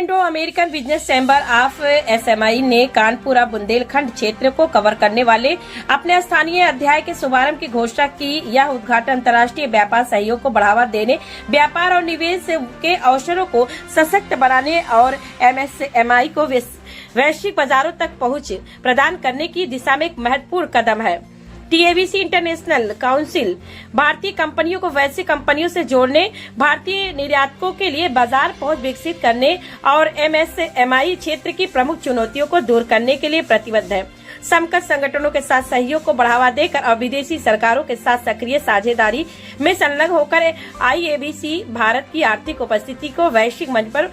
Indo American business chamber of SME ने कानपुरा बुंदेलखंड क्षेत्र को कवर करने वाले अपने स्थानीय अध्याय के शुभारंभ की घोषणा की। यह उद्घाटन अंतर्राष्ट्रीय व्यापार सहयोग को बढ़ावा देने, व्यापार और निवेश के अवसरों को सशक्त बनाने और एमएसएमई को वैश्विक बाजारों तक पहुंच प्रदान करने की दिशा में एक महत्वपूर्ण कदम है। TABC इंटरनेशनल काउंसिल भारतीय कंपनियों को वैश्विक कंपनियों से जोड़ने, भारतीय निर्यातकों के लिए बाजार पहुंच विकसित करने और MSMI क्षेत्र की प्रमुख चुनौतियों को दूर करने के लिए प्रतिबद्ध है। समकक्ष संगठनों के साथ सहयोग को बढ़ावा देकर और विदेशी सरकारों के साथ सक्रिय साझेदारी में संलग्न होकर IABC भारत की आर्थिक उपस्थिति को वैश्विक मंच पर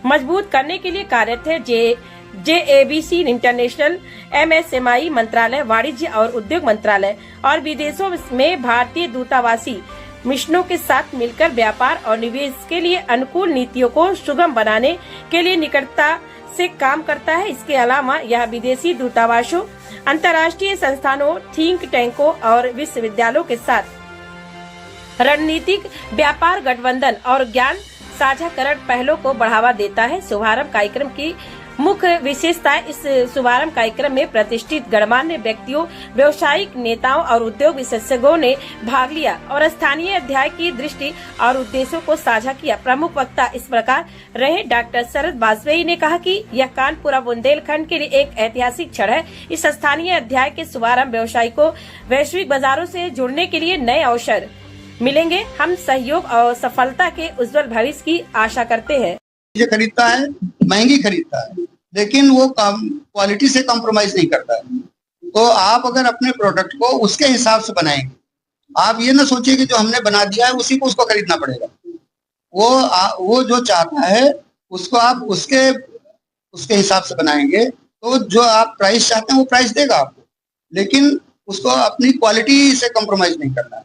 मजबूत करने के लिए कार्यरत है। JABC इंटरनेशनल MSMI मंत्रालय, वाणिज्य और उद्योग मंत्रालय और विदेशों में भारतीय दूतावासी मिशनों के साथ मिलकर व्यापार और निवेश के लिए अनुकूल नीतियों को सुगम बनाने के लिए निकटता से काम करता है। इसके अलावा यह विदेशी दूतावासों, अंतर्राष्ट्रीय संस्थानों, थिंक टैंकों और विश्वविद्यालयों के साथ रणनीतिक व्यापार गठबंधन और ज्ञान साझाकरण पहलों को बढ़ावा देता है। शुभारंभ कार्यक्रम की मुख्य विशेषता, इस शुभारंभ कार्यक्रम में प्रतिष्ठित गणमान्य व्यक्तियों, व्यवसायिक नेताओं और उद्योग विशेषज्ञों ने भाग लिया और स्थानीय अध्याय की दृष्टि और उद्देश्यों को साझा किया। प्रमुख वक्ता इस प्रकार रहे। डॉक्टर शरद वाजपेयी ने कहा कि यह कानपुरा बुंदेलखंड के लिए एक ऐतिहासिक क्षण है। इस स्थानीय अध्याय के शुभारंभ व्यवसायिकों वैश्विक बाजारों से जुड़ने के लिए नए अवसर मिलेंगे। हम सहयोग और सफलता के उज्जवल भविष्य की आशा करते हैं। चीजें खरीदता है, महंगी खरीदता है, लेकिन वो क्वालिटी से कॉम्प्रोमाइज नहीं करता है। तो आप अगर अपने प्रोडक्ट को उसके हिसाब से बनाएंगे, आप ये ना सोचिए कि जो हमने बना दिया है उसी को उसको खरीदना पड़ेगा। वो जो चाहता है उसको आप उसके हिसाब से बनाएंगे तो जो आप प्राइस चाहते हैं वो प्राइस देगा आपको, लेकिन उसको अपनी क्वालिटी से कॉम्प्रोमाइज नहीं करना है।